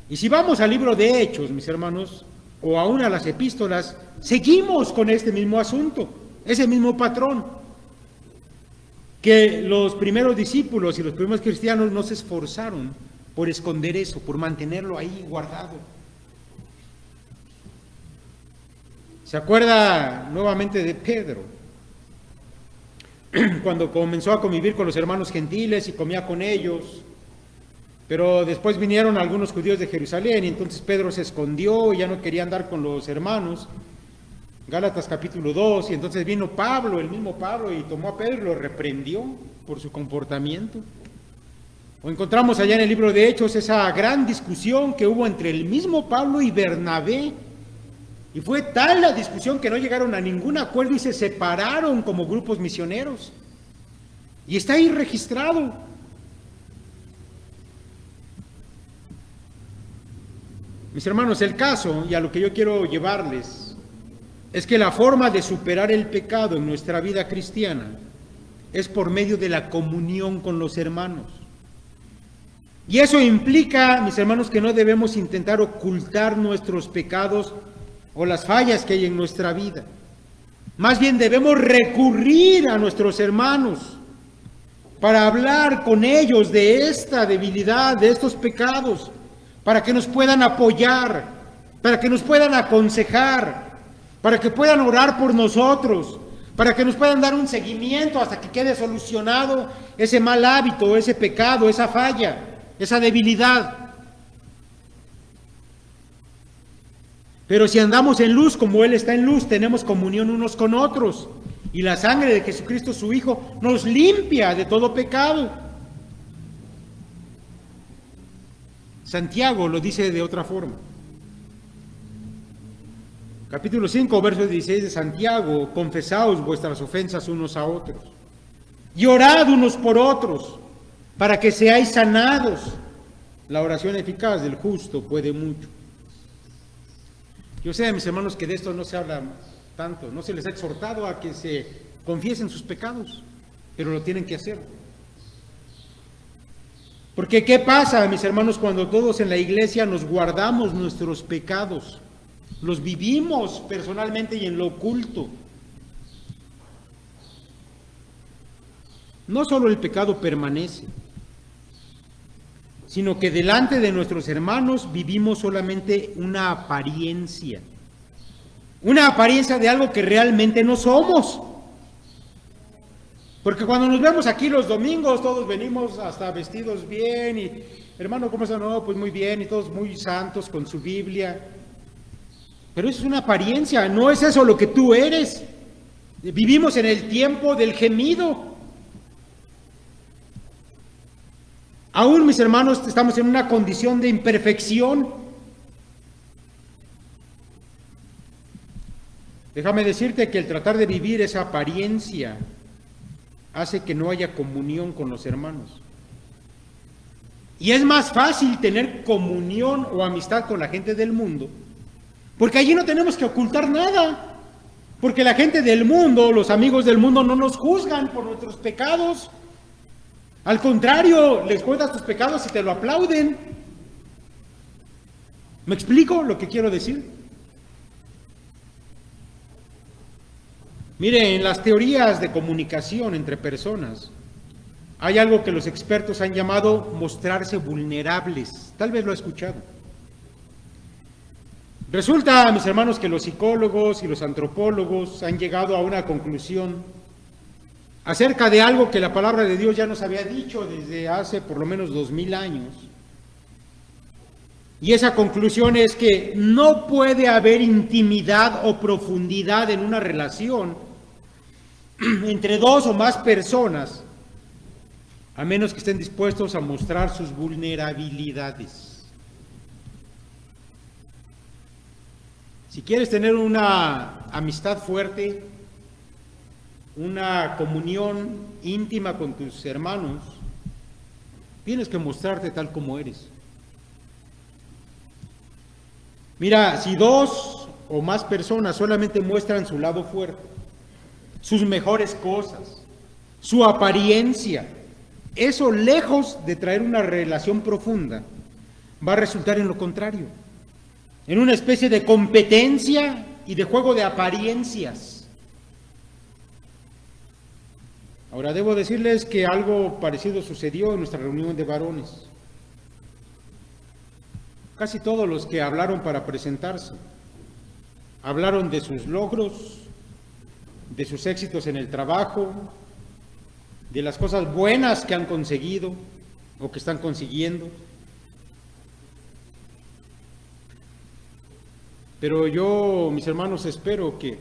Y si vamos al libro de Hechos, mis hermanos, o aún a las epístolas, seguimos con este mismo asunto, ese mismo patrón, que los primeros discípulos y los primeros cristianos no se esforzaron por esconder eso, por mantenerlo ahí guardado. ¿Se acuerda nuevamente de Pedro? Cuando comenzó a convivir con los hermanos gentiles y comía con ellos, pero después vinieron algunos judíos de Jerusalén y entonces Pedro se escondió y ya no quería andar con los hermanos. Gálatas capítulo 2, y entonces vino Pablo, el mismo Pablo, y tomó a Pedro y lo reprendió por su comportamiento. O encontramos allá en el libro de Hechos esa gran discusión que hubo entre el mismo Pablo y Bernabé. Y fue tal la discusión que no llegaron a ningún acuerdo y se separaron como grupos misioneros. Y está ahí registrado. Mis hermanos, el caso, y a lo que yo quiero llevarles, es que la forma de superar el pecado en nuestra vida cristiana es por medio de la comunión con los hermanos. Y eso implica, mis hermanos, que no debemos intentar ocultar nuestros pecados o las fallas que hay en nuestra vida. Más bien debemos recurrir a nuestros hermanos para hablar con ellos de esta debilidad, de estos pecados, para que nos puedan apoyar, para que nos puedan aconsejar, para que puedan orar por nosotros, para que nos puedan dar un seguimiento hasta que quede solucionado ese mal hábito, ese pecado, esa falla, esa debilidad. Pero si andamos en luz como Él está en luz, tenemos comunión unos con otros. Y la sangre de Jesucristo, su Hijo, nos limpia de todo pecado. Santiago lo dice de otra forma. Capítulo 5, verso 16 de Santiago: confesaos vuestras ofensas unos a otros y orad unos por otros para que seáis sanados. La oración eficaz del justo puede mucho. Yo sé, mis hermanos, que de esto no se habla tanto, no se les ha exhortado a que se confiesen sus pecados, pero lo tienen que hacer. Porque ¿qué pasa, mis hermanos, cuando todos en la iglesia nos guardamos nuestros pecados? Los vivimos personalmente y en lo oculto. No solo el pecado permanece, sino que delante de nuestros hermanos vivimos solamente una apariencia de algo que realmente no somos. Porque cuando nos vemos aquí los domingos, todos venimos hasta vestidos bien y, hermano, ¿cómo está? No, pues muy bien, y todos muy santos con su Biblia. Pero eso es una apariencia, no es eso lo que tú eres. Vivimos en el tiempo del gemido. Aún, mis hermanos, estamos en una condición de imperfección. Déjame decirte que el tratar de vivir esa apariencia hace que no haya comunión con los hermanos. Y es más fácil tener comunión o amistad con la gente del mundo, porque allí no tenemos que ocultar nada, porque la gente del mundo, los amigos del mundo, no nos juzgan por nuestros pecados. Al contrario, les cuentas tus pecados y te lo aplauden. ¿Me explico lo que quiero decir? Mire, en las teorías de comunicación entre personas hay algo que los expertos han llamado mostrarse vulnerables. Tal vez lo ha escuchado. Resulta, mis hermanos, que los psicólogos y los antropólogos han llegado a una conclusión acerca de algo que la palabra de Dios ya nos había dicho desde hace por lo menos 2000 años. Y esa conclusión es que no puede haber intimidad o profundidad en una relación entre dos o más personas, a menos que estén dispuestos a mostrar sus vulnerabilidades. Si quieres tener una amistad fuerte, una comunión íntima con tus hermanos, Tienes que mostrarte tal como eres. Mira, si dos o más personas solamente muestran su lado fuerte, sus mejores cosas, su apariencia, eso lejos de traer una relación profunda, va a resultar en lo contrario, en una especie de competencia y de juego de apariencias. Ahora, debo decirles que algo parecido sucedió en nuestra reunión de varones. Casi todos los que hablaron para presentarse, hablaron de sus logros, de sus éxitos en el trabajo, de las cosas buenas que han conseguido o que están consiguiendo. Pero yo, mis hermanos, espero que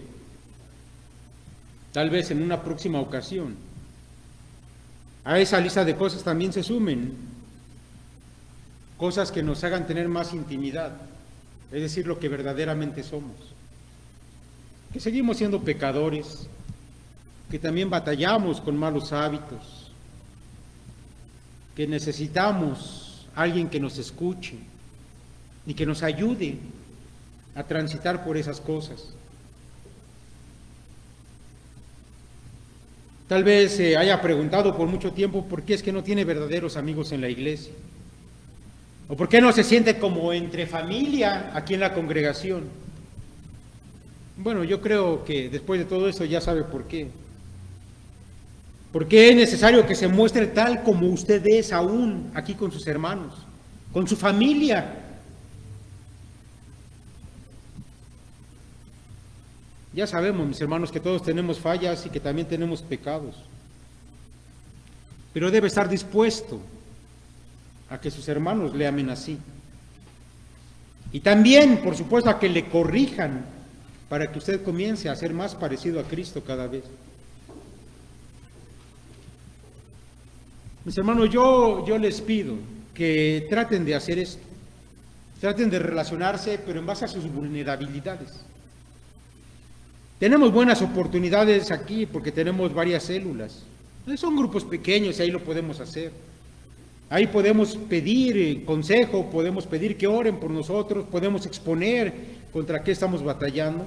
tal vez en una próxima ocasión a esa lista de cosas también se sumen cosas que nos hagan tener más intimidad, es decir, lo que verdaderamente somos. Que seguimos siendo pecadores, que también batallamos con malos hábitos, que necesitamos a alguien que nos escuche y que nos ayude a transitar por esas cosas. Tal vez se haya preguntado por mucho tiempo por qué es que no tiene verdaderos amigos en la iglesia, o por qué no se siente como entre familia aquí en la congregación. Bueno, yo creo que después de todo eso ya sabe por qué. Porque es necesario que se muestre tal como usted es aún aquí con sus hermanos, con su familia. Ya sabemos, mis hermanos, que todos tenemos fallas y que también tenemos pecados. Pero debe estar dispuesto a que sus hermanos le amen así. Y también, por supuesto, a que le corrijan para que usted comience a ser más parecido a Cristo cada vez. Mis hermanos, yo les pido que traten de hacer esto. Traten de relacionarse, pero en base a sus vulnerabilidades. Tenemos buenas oportunidades aquí porque tenemos varias células. Son grupos pequeños y ahí lo podemos hacer. Ahí podemos pedir consejo, podemos pedir que oren por nosotros, podemos exponer contra qué estamos batallando.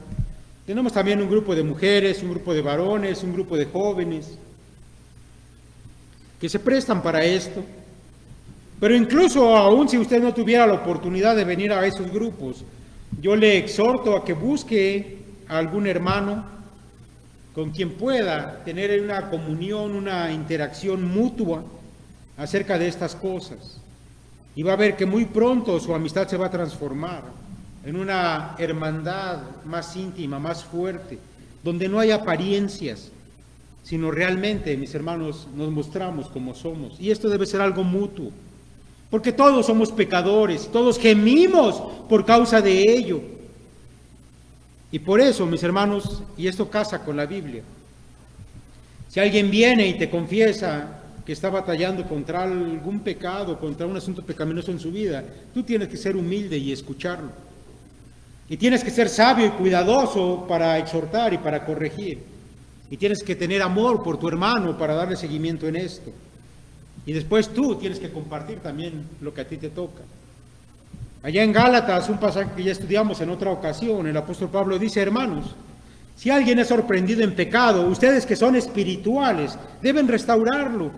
Tenemos también un grupo de mujeres, un grupo de varones, un grupo de jóvenes que se prestan para esto. Pero incluso aún si usted no tuviera la oportunidad de venir a esos grupos, yo le exhorto a que busque a algún hermano con quien pueda tener una comunión, una interacción mutua acerca de estas cosas. Y va a ver que muy pronto su amistad se va a transformar en una hermandad más íntima, más fuerte, donde no hay apariencias, sino realmente, mis hermanos, nos mostramos como somos. Y esto debe ser algo mutuo, porque todos somos pecadores, todos gemimos por causa de ello. Y por eso, mis hermanos, y esto casa con la Biblia, si alguien viene y te confiesa que está batallando contra algún pecado, contra un asunto pecaminoso en su vida, tú tienes que ser humilde y escucharlo. Y tienes que ser sabio y cuidadoso para exhortar y para corregir. Y tienes que tener amor por tu hermano para darle seguimiento en esto. Y después tú tienes que compartir también lo que a ti te toca. Allá en Gálatas, un pasaje que ya estudiamos en otra ocasión, el apóstol Pablo dice: hermanos, si alguien es sorprendido en pecado, ustedes que son espirituales deben restaurarlo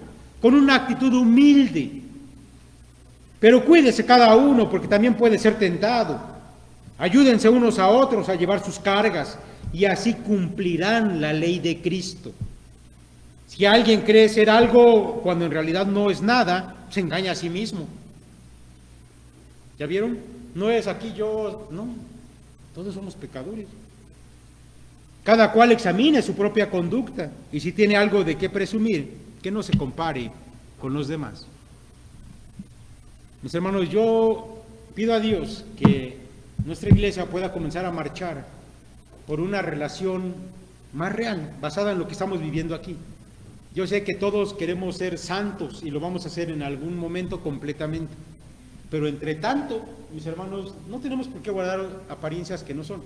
con una actitud humilde. Pero cuídese cada uno, porque también puede ser tentado. Ayúdense unos a otros a llevar sus cargas, y así cumplirán la ley de Cristo. Si alguien cree ser algo cuando en realidad no es nada, se engaña a sí mismo. ¿Ya vieron? No es aquí yo, no, todos somos pecadores. Cada cual examine su propia conducta, y si tiene algo de qué presumir, que no se compare con los demás. Mis hermanos, yo pido a Dios que nuestra iglesia pueda comenzar a marchar por una relación más real, basada en lo que estamos viviendo aquí. Yo sé que todos queremos ser santos y lo vamos a hacer en algún momento completamente. Pero entre tanto, mis hermanos, no tenemos por qué guardar apariencias que no son.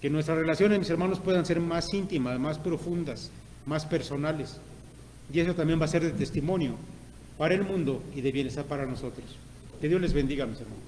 Que nuestras relaciones, mis hermanos, puedan ser más íntimas, más profundas, más personales. Y eso también va a ser de testimonio para el mundo y de bienestar para nosotros. Que Dios les bendiga, mis hermanos.